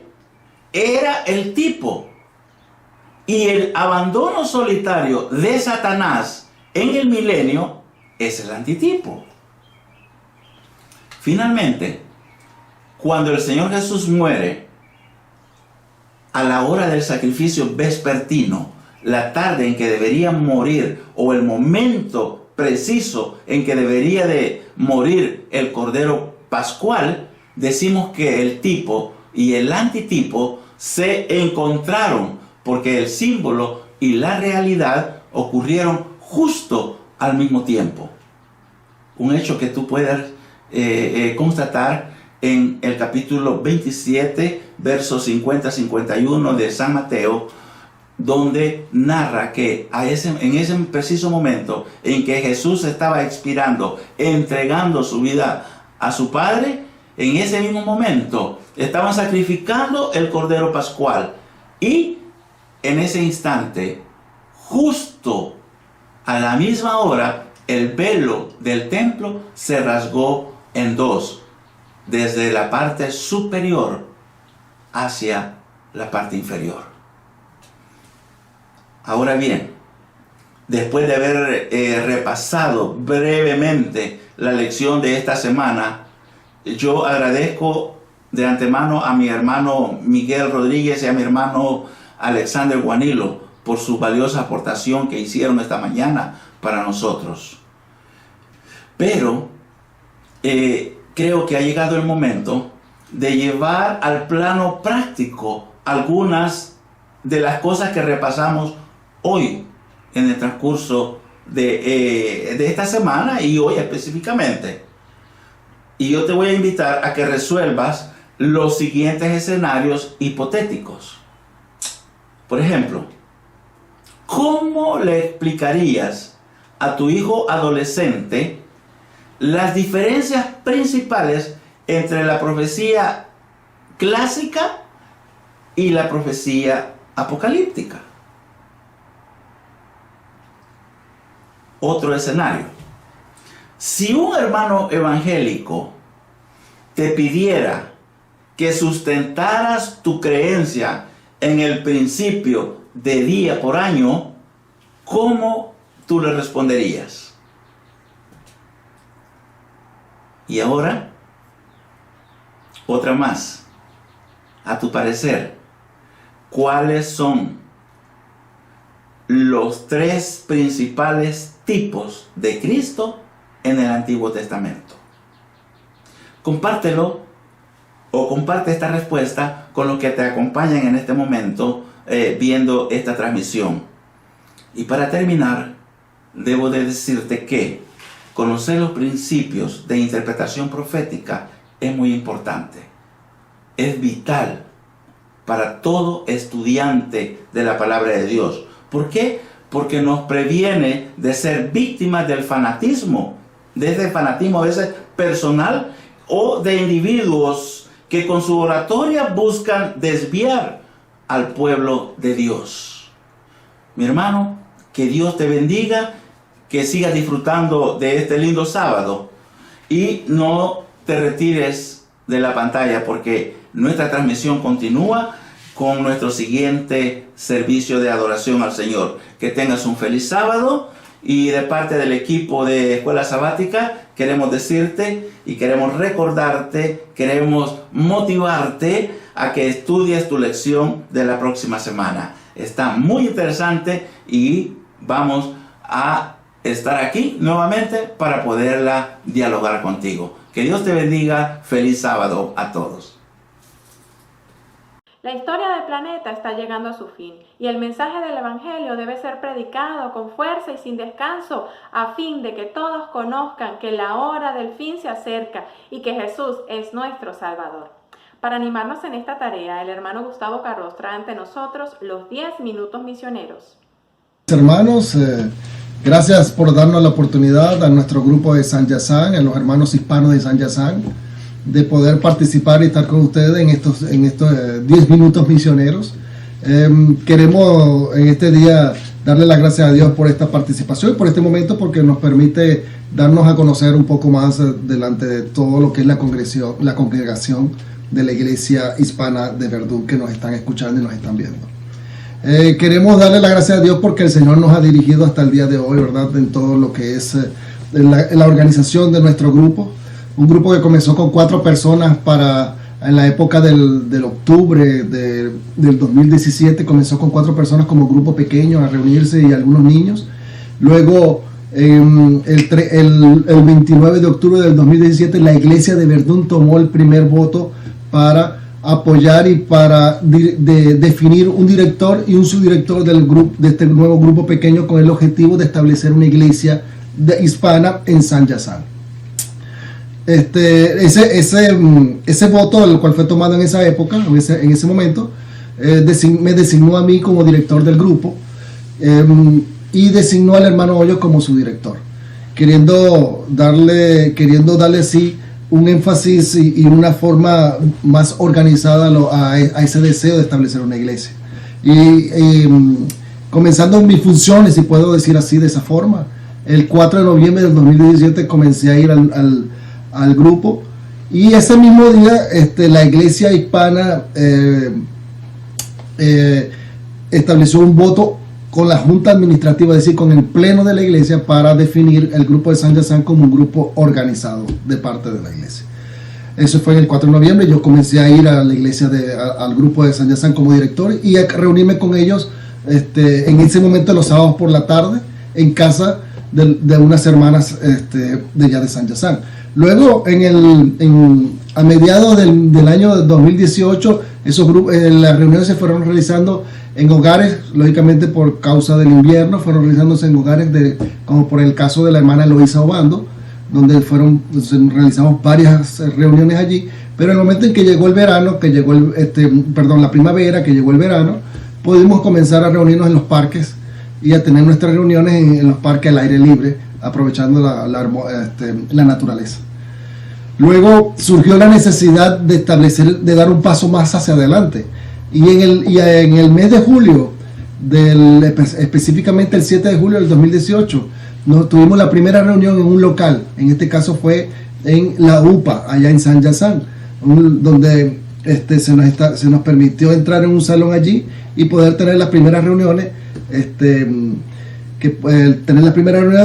era el tipo, y el abandono solitario de Satanás en el milenio es el antitipo. Finalmente, cuando el Señor Jesús muere, a la hora del sacrificio vespertino, la tarde en que debería morir, o el momento preciso en que debería de morir el Cordero Pascual, decimos que el tipo y el antitipo se encontraron, porque el símbolo y la realidad ocurrieron justo al mismo tiempo. Un hecho que tú puedes constatar en el capítulo 27, versos 50-51 de San Mateo, donde narra que en ese preciso momento en que Jesús estaba expirando, entregando su vida a su Padre, en ese mismo momento estaban sacrificando el Cordero Pascual, y en ese instante, justo a la misma hora, el velo del templo se rasgó en dos, desde la parte superior hacia la parte inferior. Ahora bien, después de haber repasado brevemente la lección de esta semana, yo agradezco de antemano a mi hermano Miguel Rodríguez y a mi hermano Alexander Guanilo por su valiosa aportación que hicieron esta mañana para nosotros. Pero creo que ha llegado el momento de llevar al plano práctico algunas de las cosas que repasamos hoy en el transcurso de esta semana y hoy específicamente. Y yo te voy a invitar a que resuelvas los siguientes escenarios hipotéticos. Por ejemplo, ¿cómo le explicarías a tu hijo adolescente las diferencias principales entre la profecía clásica y la profecía apocalíptica? Otro escenario. Si un hermano evangélico te pidiera que sustentaras tu creencia en el principio de día por año, ¿cómo tú le responderías? Y ahora, otra más. A tu parecer, ¿cuáles son los tres principales tipos de Cristo en el Antiguo Testamento. Compártelo o comparte esta respuesta con los que te acompañan en este momento viendo esta transmisión. Y para terminar, debo de decirte que conocer los principios de interpretación profética es muy importante. Es vital para todo estudiante de la palabra de Dios. ¿Por qué? Porque nos previene de ser víctimas del fanatismo, de ese fanatismo a veces personal o de individuos que con su oratoria buscan desviar al pueblo de Dios. Mi hermano, que Dios te bendiga, que sigas disfrutando de este lindo sábado y no te retires de la pantalla porque nuestra transmisión continúa con nuestro siguiente servicio de adoración al Señor. Que tengas un feliz sábado y de parte del equipo de Escuela Sabática queremos decirte y queremos recordarte, queremos motivarte a que estudies tu lección de la próxima semana. Está muy interesante y vamos a estar aquí nuevamente para poderla dialogar contigo. Que Dios te bendiga. Feliz sábado a todos. La historia del planeta está llegando a su fin y el mensaje del Evangelio debe ser predicado con fuerza y sin descanso a fin de que todos conozcan que la hora del fin se acerca y que Jesús es nuestro Salvador. Para animarnos en esta tarea, el hermano Gustavo Carros trae ante nosotros los 10 minutos misioneros. Hermanos, gracias por darnos la oportunidad a nuestro grupo de San Yazán, a los hermanos hispanos de San Yazán, de poder participar y estar con ustedes en estos 10 minutos misioneros. Queremos en este día darle las gracias a Dios por esta participación y por este momento, porque nos permite darnos a conocer un poco más delante de todo lo que es la congregación de la Iglesia Hispana de Verdún, que nos están escuchando y nos están viendo. Queremos darle las gracias a Dios porque el Señor nos ha dirigido hasta el día de hoy, ¿verdad?, en todo lo que es la organización de nuestro grupo. Un grupo que comenzó con 4 personas en la época del octubre del 2017, comenzó con 4 personas como grupo pequeño a reunirse y algunos niños. Luego, el 29 de octubre del 2017, la iglesia de Verdún tomó el primer voto para apoyar y para definir un director y un subdirector del grupo, de este nuevo grupo pequeño, con el objetivo de establecer una iglesia hispana en San Yazán. Ese voto, el cual fue tomado en esa época, en ese momento, me designó a mí como director del grupo y designó al hermano Hoyo como su director, queriendo darle así un énfasis y una forma más organizada a ese deseo de establecer una iglesia. Y comenzando mis funciones, si puedo decir así, de esa forma, el 4 de noviembre del 2017 comencé a ir al grupo, y ese mismo día la iglesia hispana estableció un voto con la junta administrativa, es decir, con el pleno de la iglesia, para definir el grupo de San Yazán como un grupo organizado de parte de la iglesia. Eso fue el 4 de noviembre. Yo comencé a ir a la iglesia al grupo de San Yazán como director y a reunirme con ellos en ese momento los sábados por la tarde en casa de unas hermanas de allá de San Yazán. Luego, a mediados del año 2018, las reuniones se fueron realizando en hogares, lógicamente por causa del invierno, fueron realizándose en hogares como por el caso de la hermana Eloísa Obando, donde realizamos varias reuniones allí. Pero en el momento en que llegó el verano, la primavera, que llegó el verano, pudimos comenzar a reunirnos en los parques y a tener nuestras reuniones en los parques al aire libre, aprovechando la naturaleza. Luego surgió la necesidad de dar un paso más hacia adelante, y en el mes de julio, específicamente el 7 de julio del 2018, tuvimos la primera reunión en un local. En este caso fue en la UPA, allá en San Yazán, donde se nos permitió entrar en un salón allí y poder tener las primeras reuniones,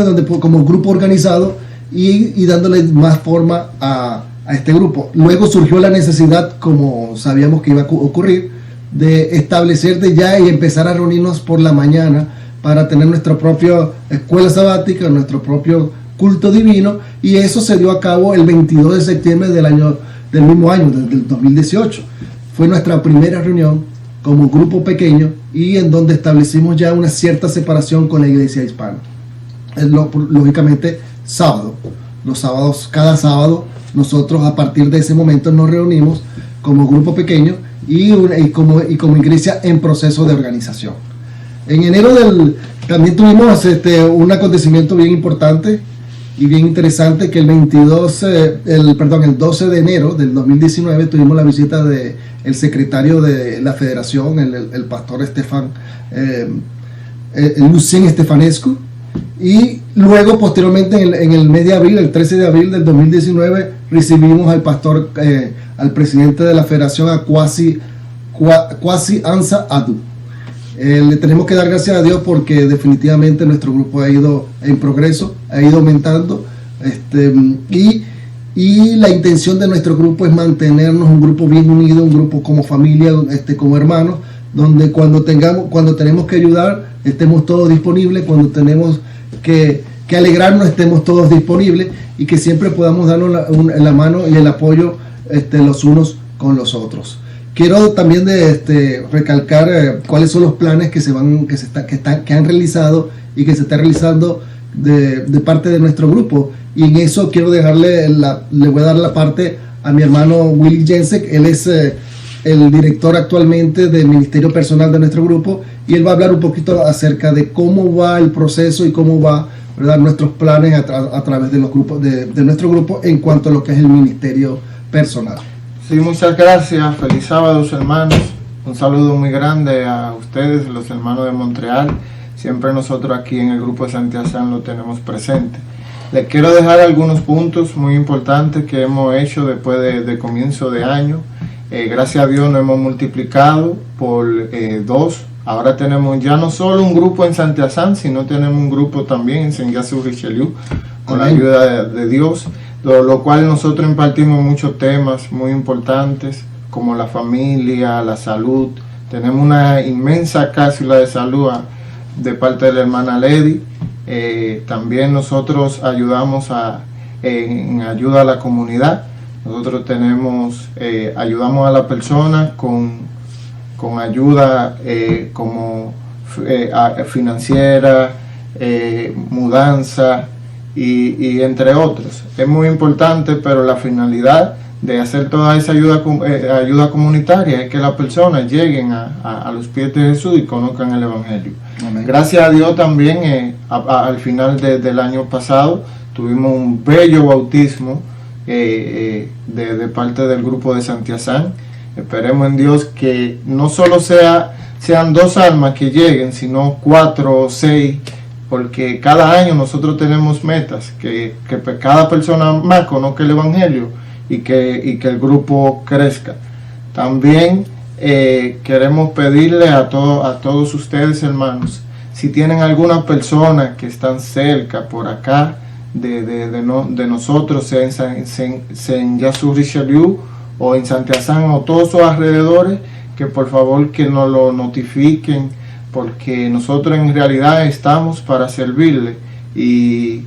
donde como grupo organizado y dándole más forma a este grupo. Luego surgió la necesidad, como sabíamos que iba a ocurrir, de establecer ya y empezar a reunirnos por la mañana para tener nuestra propia escuela sabática, nuestro propio culto divino, y eso se dio a cabo el 22 de septiembre del mismo año, del 2018. Fue nuestra primera reunión como grupo pequeño y en donde establecimos ya una cierta separación con la iglesia hispana. Lógicamente, sábado. Los sábados, cada sábado, nosotros a partir de ese momento nos reunimos como grupo pequeño y como iglesia en proceso de organización. En enero también tuvimos un acontecimiento bien importante y bien interesante, que el 12 de enero del 2019 tuvimos la visita del secretario de la federación, el pastor Lucien Estefanescu, y luego posteriormente en el mes de abril, el 13 de abril del 2019, recibimos al presidente de la federación, a Kwasi Ansa Adu. Le tenemos que dar gracias a Dios porque definitivamente nuestro grupo ha ido en progreso, ha ido aumentando, y la intención de nuestro grupo es mantenernos un grupo bien unido, un grupo como familia, como hermanos, donde cuando tenemos que ayudar estemos todos disponibles, cuando tenemos que alegrarnos estemos todos disponibles, y que siempre podamos darnos la mano y el apoyo los unos con los otros. Quiero también recalcar cuáles son los planes que han realizado y que se están realizando de parte de nuestro grupo, y en eso quiero le voy a dar la parte a mi hermano Willy Jensek. Él es el director actualmente del ministerio personal de nuestro grupo, y él va a hablar un poquito acerca de cómo va el proceso y cómo va, ¿verdad?, nuestros planes a través de los grupos de nuestro grupo en cuanto a lo que es el ministerio personal. Sí, muchas gracias. Feliz sábado, hermanos. Un saludo muy grande a ustedes, los hermanos de Montreal. Siempre nosotros aquí en el grupo de Santiazán lo tenemos presente. Les quiero dejar algunos puntos muy importantes que hemos hecho después de comienzo de año. Gracias a Dios nos hemos multiplicado por 2. Ahora tenemos ya no solo un grupo en Santiazán, sino tenemos un grupo también en Saint-Jean-sur-Richelieu, con la ayuda de Dios. Lo cual nosotros impartimos muchos temas muy importantes, como la familia, la salud. Tenemos una inmensa cápsula de salud de parte de la hermana Lady. También nosotros ayudamos en ayuda a la comunidad. Nosotros ayudamos a la persona con ayuda como financiera, mudanza, y entre otros. Es muy importante, pero la finalidad de hacer toda esa ayuda comunitaria es que las personas lleguen a los pies de Jesús y conozcan el Evangelio. Amén. Gracias a Dios también al final del año pasado tuvimos un bello bautismo de parte del grupo de Santiazán. Esperemos en Dios que no solo sean 2 almas que lleguen, sino 4 o 6, porque cada año nosotros tenemos metas, que cada persona más conozca el Evangelio y que el grupo crezca. También queremos pedirle a todos ustedes, hermanos, si tienen alguna persona que están cerca por acá de nosotros, sea en Saint-Jean-sur-Richelieu o en Santiazán o todos sus alrededores, que por favor que nos lo notifiquen, porque nosotros en realidad estamos para servirle, y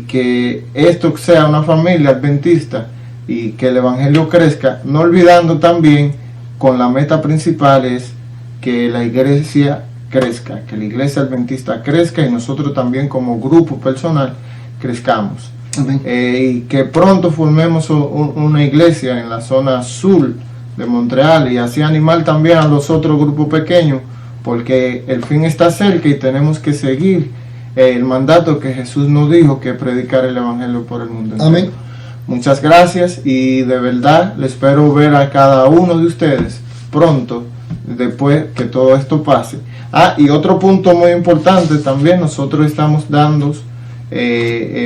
que esto sea una familia adventista y que el Evangelio crezca, no olvidando también con la meta principal es que la iglesia crezca, que la iglesia adventista crezca, y nosotros también como grupo personal crezcamos. Y que pronto formemos una iglesia en la zona sur de Montreal, y así animar también a los otros grupos pequeños, porque el fin está cerca y tenemos que seguir el mandato que Jesús nos dijo, que predicar el Evangelio por el mundo entero. Amén. Muchas gracias, y de verdad les espero ver a cada uno de ustedes pronto, después que todo esto pase. Y otro punto muy importante también, nosotros estamos dando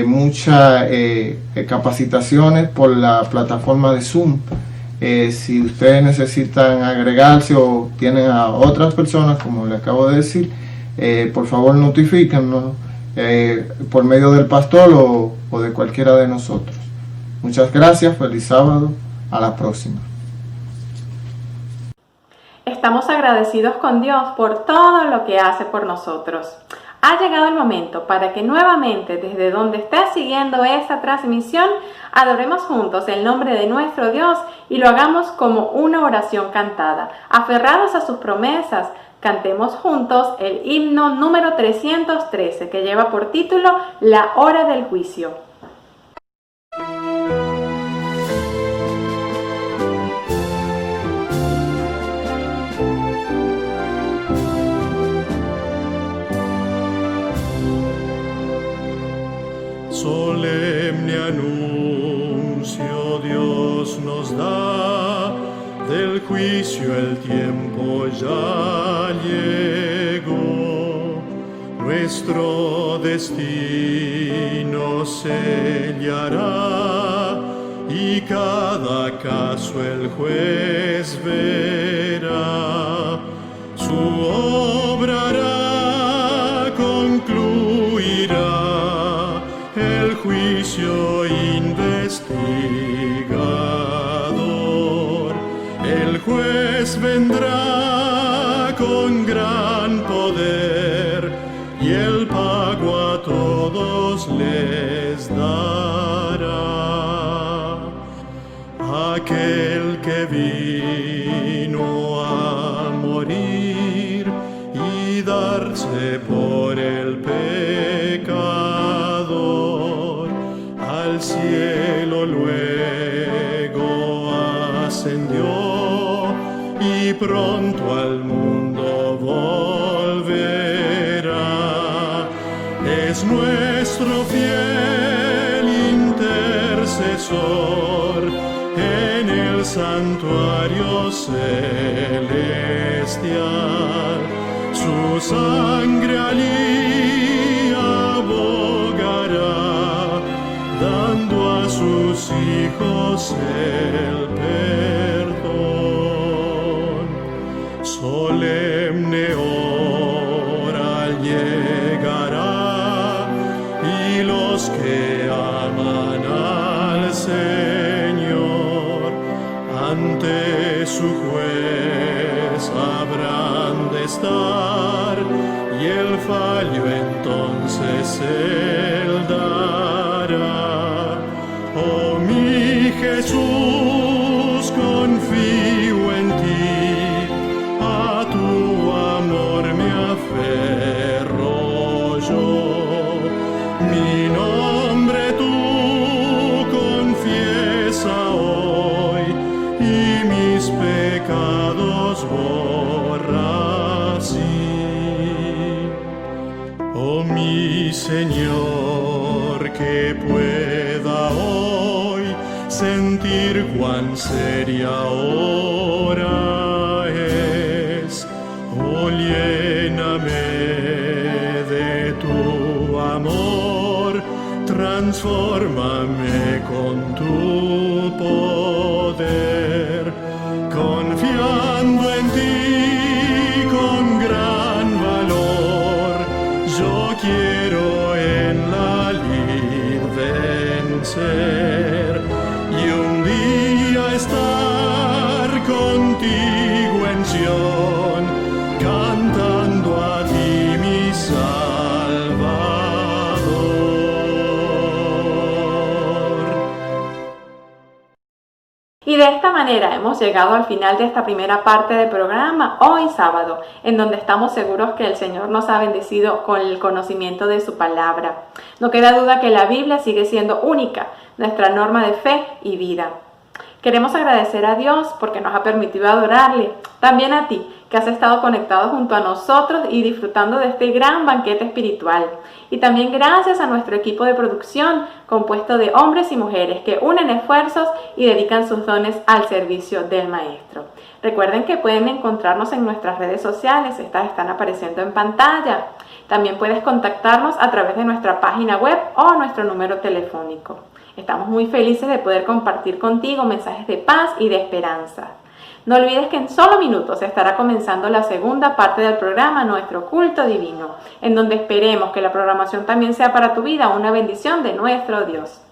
muchas capacitaciones por la plataforma de Zoom. Si ustedes necesitan agregarse o tienen a otras personas, como le acabo de decir, por favor notifíquenos por medio del pastor o de cualquiera de nosotros. Muchas gracias, feliz sábado, a la próxima. Estamos agradecidos con Dios por todo lo que hace por nosotros. Ha llegado el momento para que nuevamente, desde donde estés siguiendo esta transmisión, adoremos juntos el nombre de nuestro Dios y lo hagamos como una oración cantada. Aferrados a sus promesas, cantemos juntos el himno número 313, que lleva por título La hora del juicio. Solemne anuncio Dios nos da, del juicio el tiempo ya llegó. Nuestro destino sellará y cada caso el juez verá. Su obra hará, concluirá el juicio investigador. El juez vendrá con gran poder y el pago a todos les dará. Aquel que vino a morir y darse por el pecador, al cielo luego ascendió y pronto al mundo volverá. Es nuestro fiel intercesor en el santuario celestial. Su sangre allí abogará, dando a sus hijos el perdón. Solemne hora llegará y los que aman al Señor ante su juez habrán de estar, y el fallo entonces él dará. Oh mi Jesús, confío en ti, a tu amor me aferro yo. Mi nombre tú confiesa hoy y mis pecados borra así. Oh mi Señor, que pueda hoy sentir cuán seria hora es. Oh, lléname de tu amor, transfórmame con tu poder, confiando en ti con gran valor. Yo quiero en la lid vencer y un día estar contigo en Sion, cantando a ti mi Salvador. Y de esta manera hemos llegado al final de esta primera parte del programa, hoy sábado, en donde estamos seguros que el Señor nos ha bendecido con el conocimiento de su palabra. No queda duda que la Biblia sigue siendo única, nuestra norma de fe y vida. Queremos agradecer a Dios porque nos ha permitido adorarle, también a ti, que has estado conectado junto a nosotros y disfrutando de este gran banquete espiritual. Y también gracias a nuestro equipo de producción, compuesto de hombres y mujeres que unen esfuerzos y dedican sus dones al servicio del Maestro. Recuerden que pueden encontrarnos en nuestras redes sociales, estas están apareciendo en pantalla. También puedes contactarnos a través de nuestra página web o nuestro número telefónico. Estamos muy felices de poder compartir contigo mensajes de paz y de esperanza. No olvides que en solo minutos estará comenzando la segunda parte del programa, nuestro culto divino, en donde esperemos que la programación también sea para tu vida una bendición de nuestro Dios.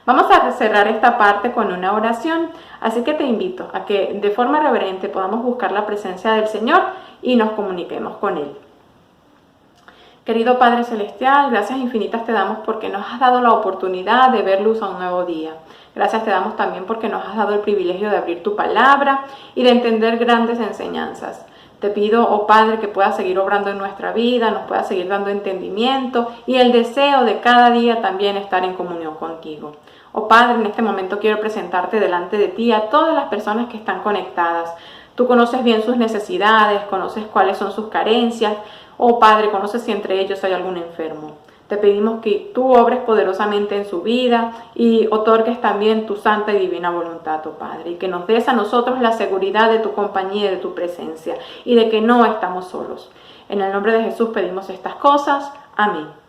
Vamos a cerrar esta parte con una oración, así que te invito a que de forma reverente podamos buscar la presencia del Señor y nos comuniquemos con Él. Querido Padre Celestial, gracias infinitas te damos porque nos has dado la oportunidad de ver luz a un nuevo día. Gracias te damos también porque nos has dado el privilegio de abrir tu palabra y de entender grandes enseñanzas. Te pido, oh Padre, que puedas seguir obrando en nuestra vida, nos puedas seguir dando entendimiento y el deseo de cada día también estar en comunión contigo. Oh Padre, en este momento quiero presentarte delante de ti a todas las personas que están conectadas. Tú conoces bien sus necesidades, conoces cuáles son sus carencias. Oh Padre, conoces si entre ellos hay algún enfermo. Te pedimos que tú obres poderosamente en su vida y otorgues también tu santa y divina voluntad, oh Padre, y que nos des a nosotros la seguridad de tu compañía y de tu presencia y de que no estamos solos. En el nombre de Jesús pedimos estas cosas. Amén.